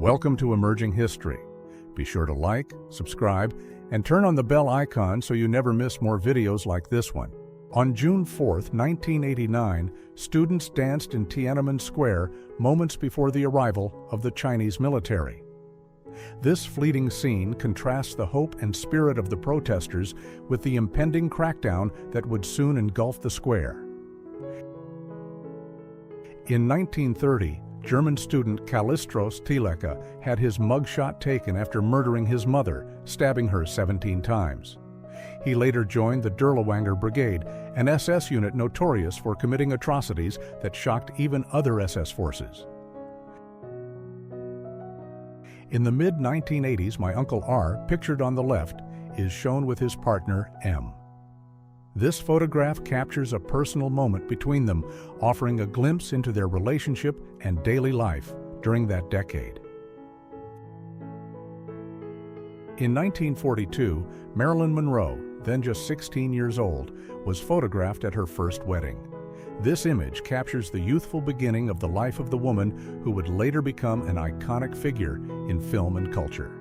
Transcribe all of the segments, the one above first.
Welcome to Emerging History. Be sure to like, subscribe, and turn on the bell icon so you never miss more videos like this one. On June 4, 1989, students danced in Tiananmen Square moments before the arrival of the Chinese military. This fleeting scene contrasts the hope and spirit of the protesters with the impending crackdown that would soon engulf the square. In 1930, German student Kallistros Tileka had his mugshot taken after murdering his mother, stabbing her 17 times. He later joined the Dirlewanger Brigade, an SS unit notorious for committing atrocities that shocked even other SS forces. In the mid-1980s, my Uncle R, pictured on the left, is shown with his partner M. This photograph captures a personal moment between them, offering a glimpse into their relationship and daily life during that decade. In 1942, Marilyn Monroe, then just 16 years old, was photographed at her first wedding. This image captures the youthful beginning of the life of the woman who would later become an iconic figure in film and culture.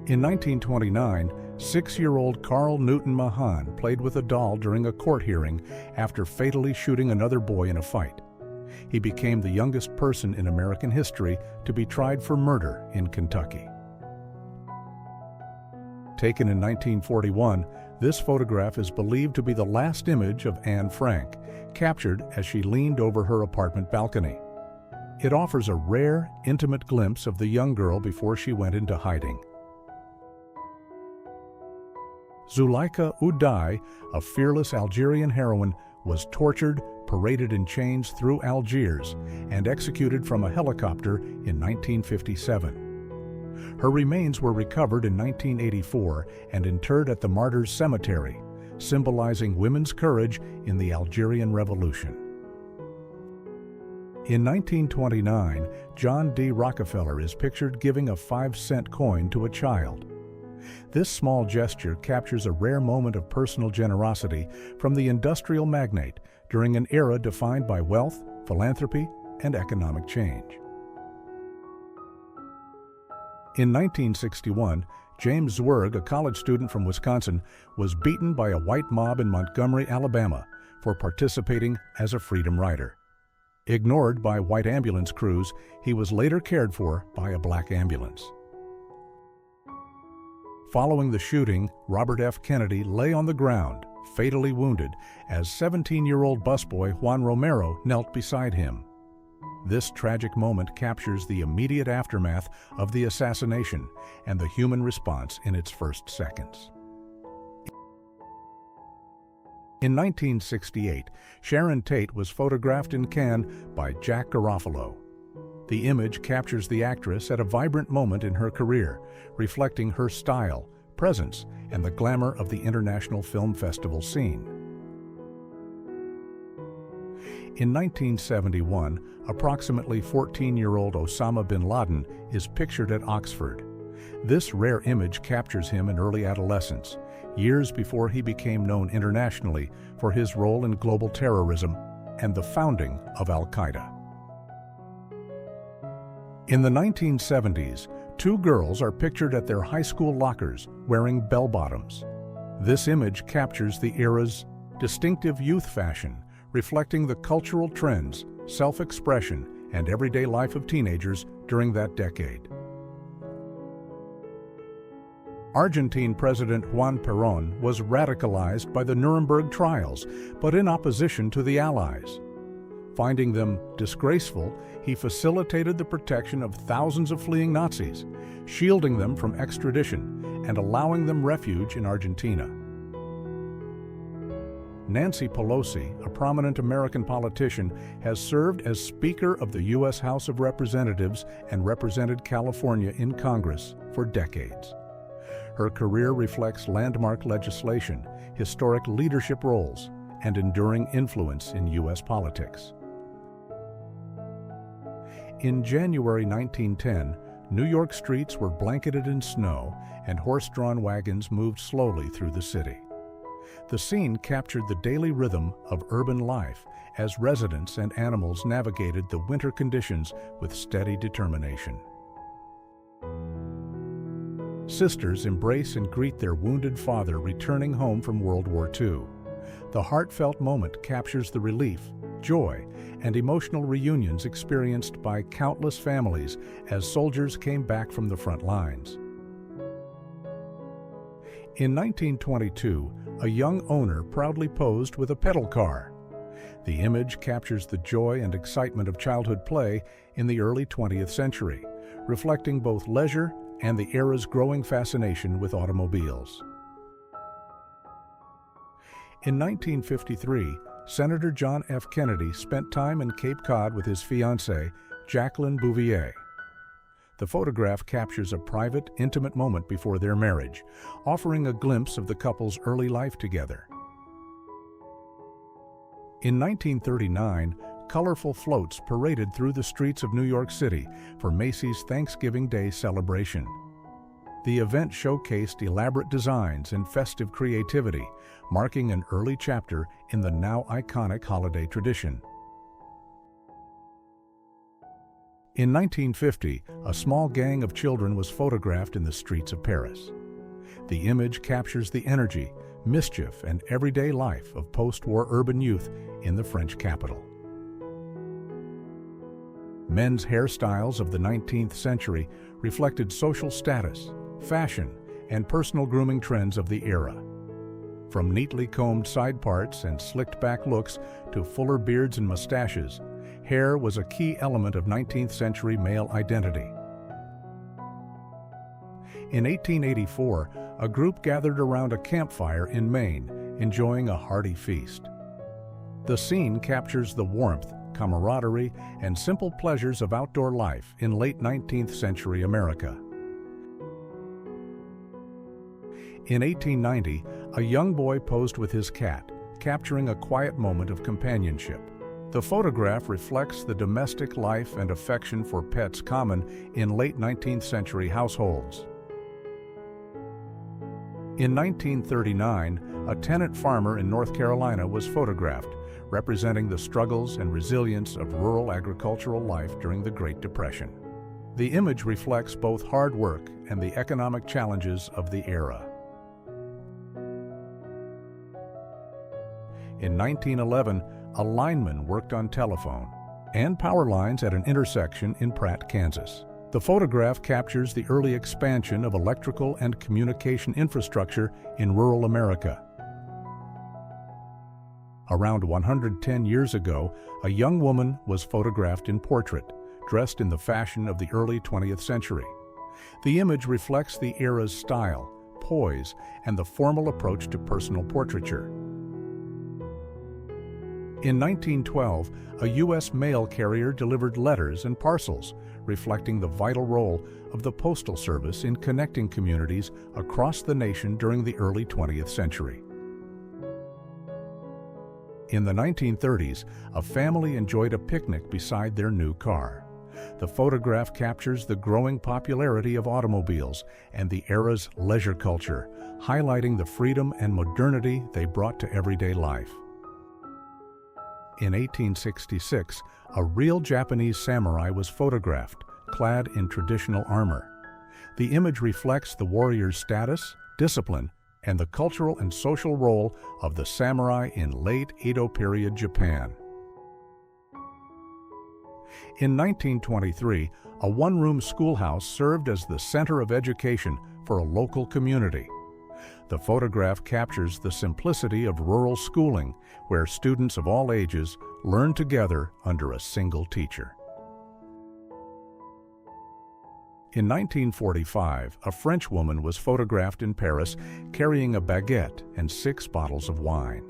In 1929, 6-year-old Carl Newton Mahan played with a doll during a court hearing after fatally shooting another boy in a fight. He became the youngest person in American history to be tried for murder in Kentucky. Taken in 1941, this photograph is believed to be the last image of Anne Frank, captured as she leaned over her apartment balcony. It offers a rare, intimate glimpse of the young girl before she went into hiding. Zulaika Uday, a fearless Algerian heroine, was tortured, paraded in chains through Algiers, and executed from a helicopter in 1957. Her remains were recovered in 1984 and interred at the Martyrs' Cemetery, symbolizing women's courage in the Algerian Revolution. In 1929, John D. Rockefeller is pictured giving a 5-cent coin to a child. This small gesture captures a rare moment of personal generosity from the industrial magnate during an era defined by wealth, philanthropy, and economic change. In 1961, James Zwerg, a college student from Wisconsin, was beaten by a white mob in Montgomery, Alabama, for participating as a freedom rider. Ignored by white ambulance crews, he was later cared for by a black ambulance. Following the shooting, Robert F. Kennedy lay on the ground, fatally wounded, as 17-year-old busboy Juan Romero knelt beside him. This tragic moment captures the immediate aftermath of the assassination and the human response in its first seconds. In 1968, Sharon Tate was photographed in Cannes by Jack Garofalo. The image captures the actress at a vibrant moment in her career, reflecting her style, presence, and the glamour of the international film festival scene. In 1971, approximately 14-year-old Osama bin Laden is pictured at Oxford. This rare image captures him in early adolescence, years before he became known internationally for his role in global terrorism and the founding of Al-Qaeda. In the 1970s, 2 girls are pictured at their high school lockers wearing bell-bottoms. This image captures the era's distinctive youth fashion, reflecting the cultural trends, self-expression, and everyday life of teenagers during that decade. Argentine President Juan Perón was radicalized by the Nuremberg trials, but in opposition to the Allies. Finding them disgraceful, he facilitated the protection of thousands of fleeing Nazis, shielding them from extradition and allowing them refuge in Argentina. Nancy Pelosi, a prominent American politician, has served as Speaker of the U.S. House of Representatives and represented California in Congress for decades. Her career reflects landmark legislation, historic leadership roles, and enduring influence in U.S. politics. In January 1910, New York streets were blanketed in snow and horse-drawn wagons moved slowly through the city. The scene captured the daily rhythm of urban life as residents and animals navigated the winter conditions with steady determination. Sisters embrace and greet their wounded father returning home from World War II. The heartfelt moment captures the relief, joy, and emotional reunions experienced by countless families as soldiers came back from the front lines. In 1922, a young owner proudly posed with a pedal car. The image captures the joy and excitement of childhood play in the early 20th century, reflecting both leisure and the era's growing fascination with automobiles. In 1953, Senator John F. Kennedy spent time in Cape Cod with his fiancée, Jacqueline Bouvier. The photograph captures a private, intimate moment before their marriage, offering a glimpse of the couple's early life together. In 1939, colorful floats paraded through the streets of New York City for Macy's Thanksgiving Day celebration. The event showcased elaborate designs and festive creativity, marking an early chapter in the now iconic holiday tradition. In 1950, a small gang of children was photographed in the streets of Paris. The image captures the energy, mischief, and everyday life of post-war urban youth in the French capital. Men's hairstyles of the 19th century reflected social status, fashion, and personal grooming trends of the era. From neatly combed side parts and slicked-back looks to fuller beards and mustaches, hair was a key element of 19th century male identity. In 1884, a group gathered around a campfire in Maine, enjoying a hearty feast. The scene captures the warmth, camaraderie, and simple pleasures of outdoor life in late 19th century America. In 1890, a young boy posed with his cat, capturing a quiet moment of companionship. The photograph reflects the domestic life and affection for pets common in late 19th century households. In 1939, a tenant farmer in North Carolina was photographed, representing the struggles and resilience of rural agricultural life during the Great Depression. The image reflects both hard work and the economic challenges of the era. In 1911, a lineman worked on telephone and power lines at an intersection in Pratt, Kansas. The photograph captures the early expansion of electrical and communication infrastructure in rural America. Around 110 years ago, a young woman was photographed in portrait, dressed in the fashion of the early 20th century. The image reflects the era's style, poise, and the formal approach to personal portraiture. In 1912, a U.S. mail carrier delivered letters and parcels, reflecting the vital role of the Postal Service in connecting communities across the nation during the early 20th century. In the 1930s, a family enjoyed a picnic beside their new car. The photograph captures the growing popularity of automobiles and the era's leisure culture, highlighting the freedom and modernity they brought to everyday life. In 1866, a real Japanese samurai was photographed, clad in traditional armor. The image reflects the warrior's status, discipline, and the cultural and social role of the samurai in late Edo period Japan. In 1923, a one-room schoolhouse served as the center of education for a local community. The photograph captures the simplicity of rural schooling, where students of all ages learn together under a single teacher. In 1945, a French woman was photographed in Paris carrying a baguette and 6 bottles of wine.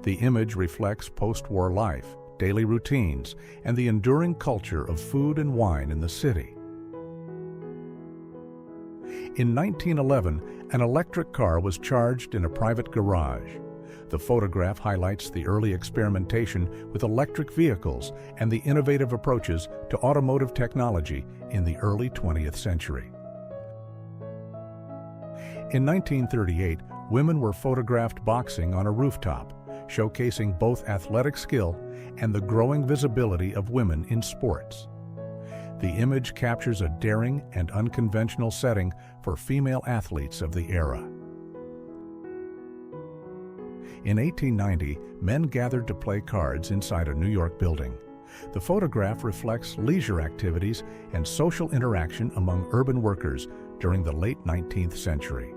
The image reflects post-war life, daily routines, and the enduring culture of food and wine in the city. In 1911, an electric car was charged in a private garage. The photograph highlights the early experimentation with electric vehicles and the innovative approaches to automotive technology in the early 20th century. In 1938, women were photographed boxing on a rooftop, showcasing both athletic skill and the growing visibility of women in sports. The image captures a daring and unconventional setting for female athletes of the era. In 1890, men gathered to play cards inside a New York building. The photograph reflects leisure activities and social interaction among urban workers during the late 19th century.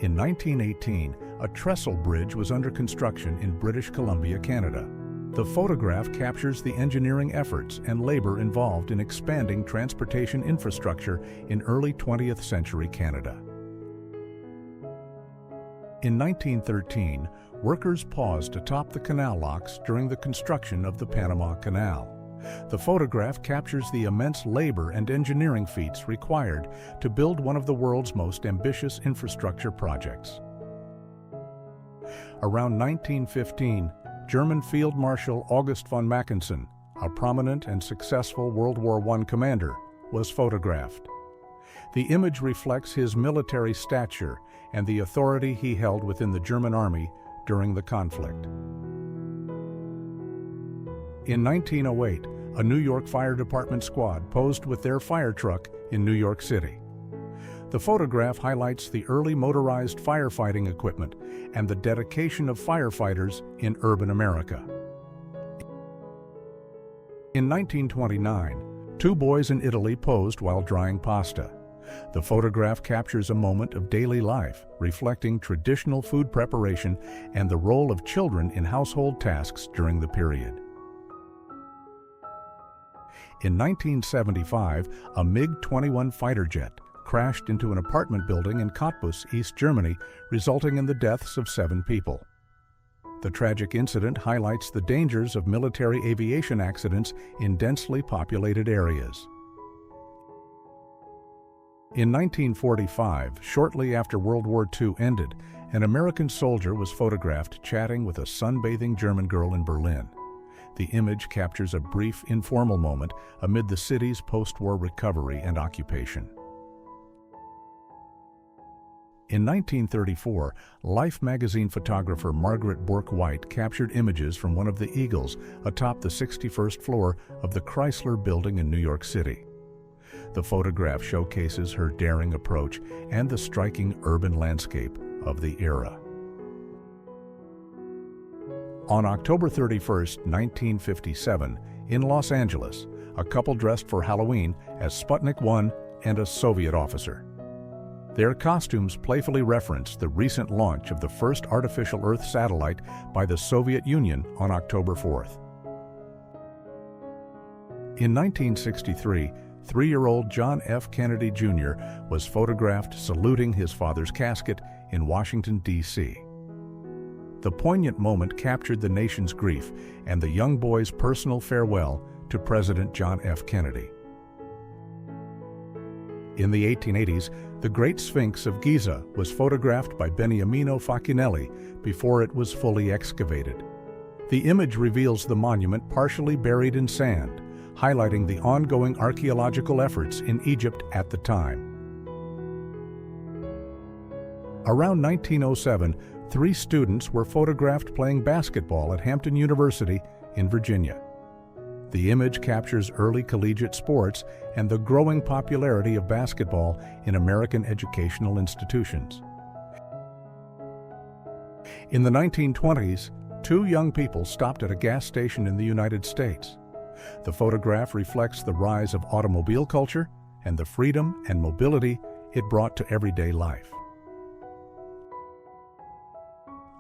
In 1918, a trestle bridge was under construction in British Columbia, Canada. The photograph captures the engineering efforts and labor involved in expanding transportation infrastructure in early 20th century Canada. In 1913, workers paused atop the canal locks during the construction of the Panama Canal. The photograph captures the immense labor and engineering feats required to build one of the world's most ambitious infrastructure projects. Around 1915, German Field Marshal August von Mackensen, a prominent and successful World War I commander, was photographed. The image reflects his military stature and the authority he held within the German army during the conflict. In 1908, a New York Fire Department squad posed with their fire truck in New York City. The photograph highlights the early motorized firefighting equipment and the dedication of firefighters in urban America. In 1929, two boys in Italy posed while drying pasta. The photograph captures a moment of daily life, reflecting traditional food preparation and the role of children in household tasks during the period. In 1975, a MiG-21 fighter jet crashed into an apartment building in Cottbus, East Germany, resulting in the deaths of 7 people. The tragic incident highlights the dangers of military aviation accidents in densely populated areas. In 1945, shortly after World War II ended, an American soldier was photographed chatting with a sunbathing German girl in Berlin. The image captures a brief, informal moment amid the city's post-war recovery and occupation. In 1934, Life magazine photographer Margaret Bourke-White captured images from one of the eagles atop the 61st floor of the Chrysler Building in New York City. The photograph showcases her daring approach and the striking urban landscape of the era. On October 31, 1957, in Los Angeles, a couple dressed for Halloween as Sputnik 1 and a Soviet officer. Their costumes playfully reference the recent launch of the first artificial Earth satellite by the Soviet Union on October 4th. In 1963, 3-year-old John F. Kennedy Jr. was photographed saluting his father's casket in Washington, D.C. The poignant moment captured the nation's grief and the young boy's personal farewell to President John F. Kennedy. In the 1880s, the Great Sphinx of Giza was photographed by Beniamino Faccinelli before it was fully excavated. The image reveals the monument partially buried in sand, highlighting the ongoing archaeological efforts in Egypt at the time. Around 1907, 3 students were photographed playing basketball at Hampton University in Virginia. The image captures early collegiate sports and the growing popularity of basketball in American educational institutions. In the 1920s, 2 young people stopped at a gas station in the United States. The photograph reflects the rise of automobile culture and the freedom and mobility it brought to everyday life.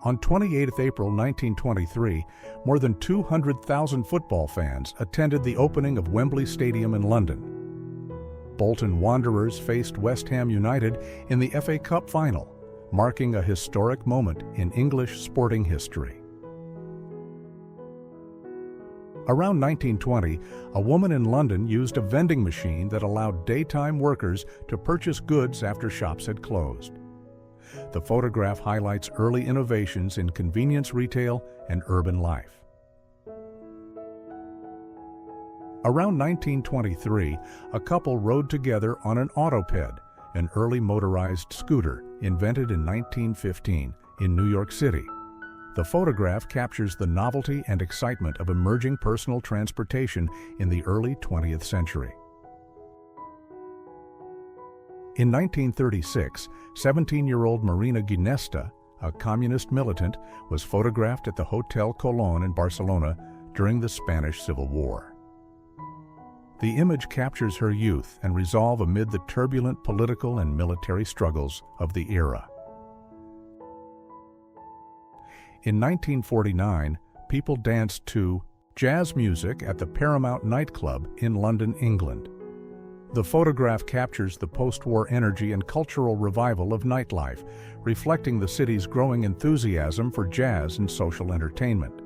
On 28 April 1923, more than 200,000 football fans attended the opening of Wembley Stadium in London. Bolton Wanderers faced West Ham United in the FA Cup final, marking a historic moment in English sporting history. Around 1920, a woman in London used a vending machine that allowed daytime workers to purchase goods after shops had closed. The photograph highlights early innovations in convenience retail and urban life. Around 1923, a couple rode together on an autoped, an early motorized scooter, invented in 1915 in New York City. The photograph captures the novelty and excitement of emerging personal transportation in the early 20th century. In 1936, 17-year-old Marina Ginesta, a communist militant, was photographed at the Hotel Colón in Barcelona during the Spanish Civil War. The image captures her youth and resolve amid the turbulent political and military struggles of the era. In 1949, people danced to jazz music at the Paramount nightclub in London, England. The photograph captures the post-war energy and cultural revival of nightlife, reflecting the city's growing enthusiasm for jazz and social entertainment.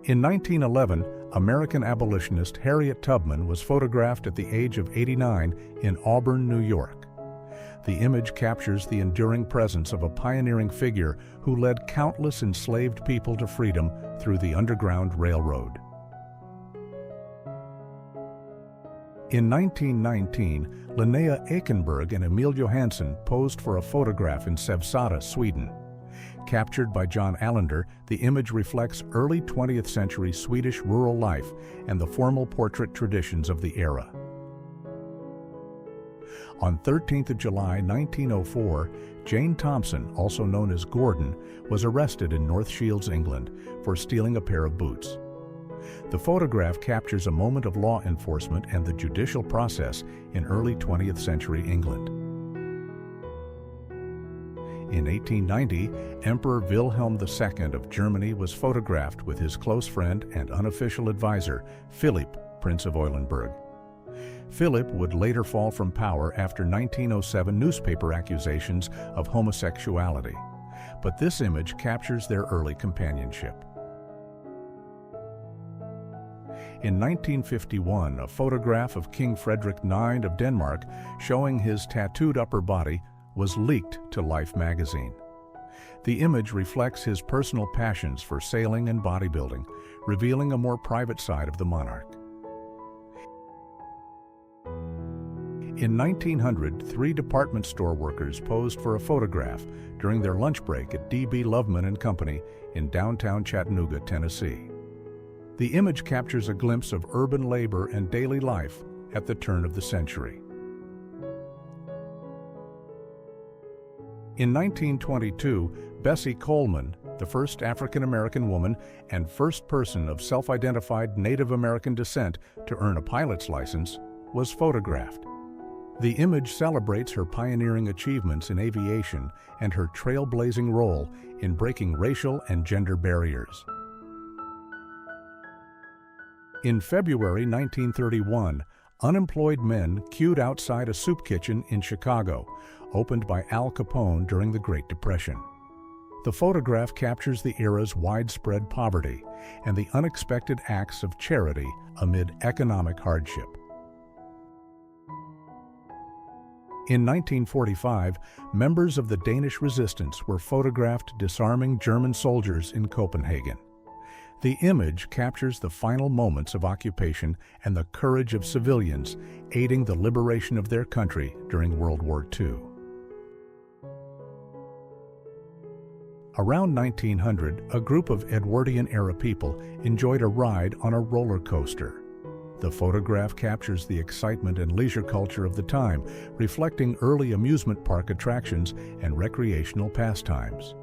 In 1911, American abolitionist Harriet Tubman was photographed at the age of 89 in Auburn, New York. The image captures the enduring presence of a pioneering figure who led countless enslaved people to freedom through the Underground Railroad. In 1919, Linnea Ekenberg and Emil Johansson posed for a photograph in Sävsjö, Sweden. Captured by John Allender, the image reflects early 20th century Swedish rural life and the formal portrait traditions of the era. On 13th of July 1904, Jane Thompson, also known as Gordon, was arrested in North Shields, England, for stealing a pair of boots. The photograph captures a moment of law enforcement and the judicial process in early 20th century England. In 1890, Emperor Wilhelm II of Germany was photographed with his close friend and unofficial advisor, Philipp, Prince of Eulenburg. Philip would later fall from power after 1907 newspaper accusations of homosexuality, but this image captures their early companionship. In 1951, a photograph of King Frederick IX of Denmark showing his tattooed upper body was leaked to Life magazine. The image reflects his personal passions for sailing and bodybuilding, revealing a more private side of the monarch. In 1900, 3 department store workers posed for a photograph during their lunch break at D.B. Loveman & Company in downtown Chattanooga, Tennessee. The image captures a glimpse of urban labor and daily life at the turn of the century. In 1922, Bessie Coleman, the first African-American woman and first person of self-identified Native American descent to earn a pilot's license, was photographed. The image celebrates her pioneering achievements in aviation and her trailblazing role in breaking racial and gender barriers. In February 1931, unemployed men queued outside a soup kitchen in Chicago, opened by Al Capone during the Great Depression. The photograph captures the era's widespread poverty and the unexpected acts of charity amid economic hardship. In 1945, members of the Danish resistance were photographed disarming German soldiers in Copenhagen. The image captures the final moments of occupation and the courage of civilians aiding the liberation of their country during World War II. Around 1900, a group of Edwardian-era people enjoyed a ride on a roller coaster. The photograph captures the excitement and leisure culture of the time, reflecting early amusement park attractions and recreational pastimes.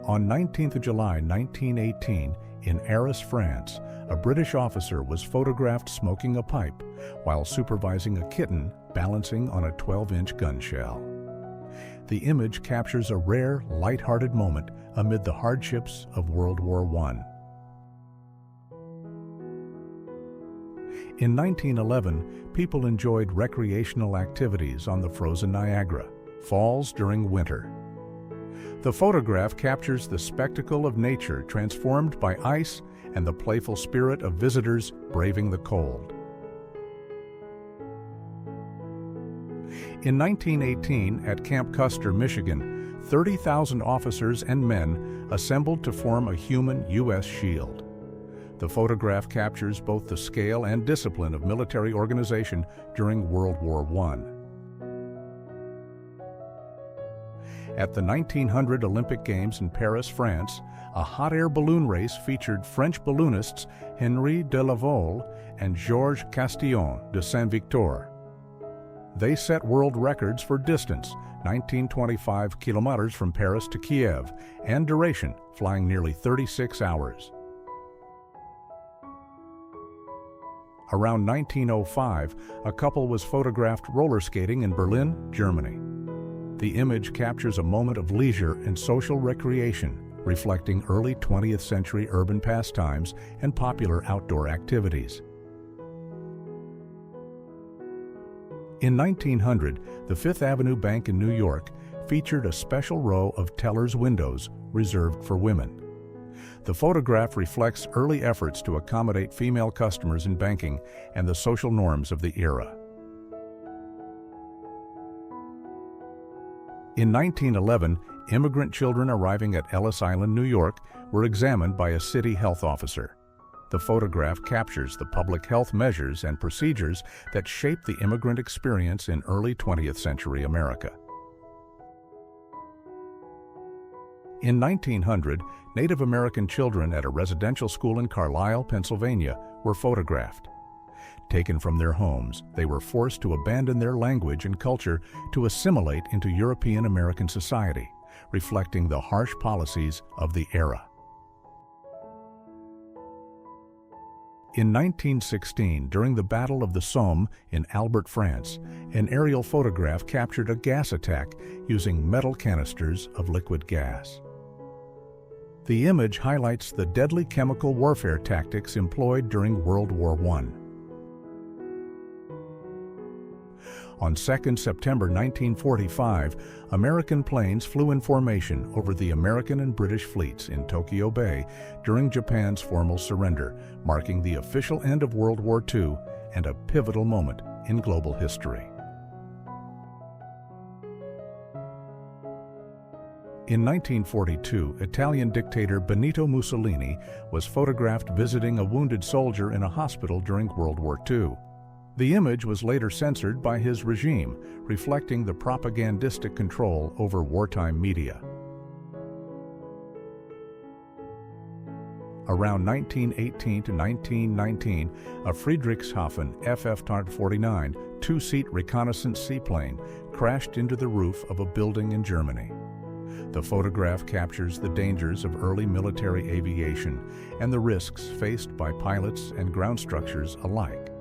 On 19th of July 1918, in Arras, France, a British officer was photographed smoking a pipe while supervising a kitten balancing on a 12-inch gun shell. The image captures a rare, light-hearted moment amid the hardships of World War I. In 1911, people enjoyed recreational activities on the frozen Niagara Falls during winter. The photograph captures the spectacle of nature transformed by ice and the playful spirit of visitors braving the cold. In 1918, at Camp Custer, Michigan, 30,000 officers and men assembled to form a human U.S. shield. The photograph captures both the scale and discipline of military organization during World War I. At the 1900 Olympic Games in Paris, France, a hot air balloon race featured French balloonists Henri Delaval and Georges Castillon de Saint-Victor. They set world records for distance, 1925 kilometers from Paris to Kiev, and duration, flying nearly 36 hours. Around 1905, a couple was photographed roller skating in Berlin, Germany. The image captures a moment of leisure and social recreation, reflecting early 20th century urban pastimes and popular outdoor activities. In 1900, the Fifth Avenue Bank in New York featured a special row of teller's windows reserved for women. The photograph reflects early efforts to accommodate female customers in banking and the social norms of the era. In 1911, immigrant children arriving at Ellis Island, New York, were examined by a city health officer. The photograph captures the public health measures and procedures that shaped the immigrant experience in early 20th century America. In 1900, Native American children at a residential school in Carlisle, Pennsylvania, were photographed. Taken from their homes, they were forced to abandon their language and culture to assimilate into European American society, reflecting the harsh policies of the era. In 1916, during the Battle of the Somme in Albert, France, an aerial photograph captured a gas attack using metal canisters of liquid gas. The image highlights the deadly chemical warfare tactics employed during World War I. On 2 September 1945, American planes flew in formation over the American and British fleets in Tokyo Bay during Japan's formal surrender, marking the official end of World War II and a pivotal moment in global history. In 1942, Italian dictator Benito Mussolini was photographed visiting a wounded soldier in a hospital during World War II. The image was later censored by his regime, reflecting the propagandistic control over wartime media. Around 1918 to 1919, a Friedrichshafen FF-49 two-seat reconnaissance seaplane crashed into the roof of a building in Germany. The photograph captures the dangers of early military aviation and the risks faced by pilots and ground structures alike.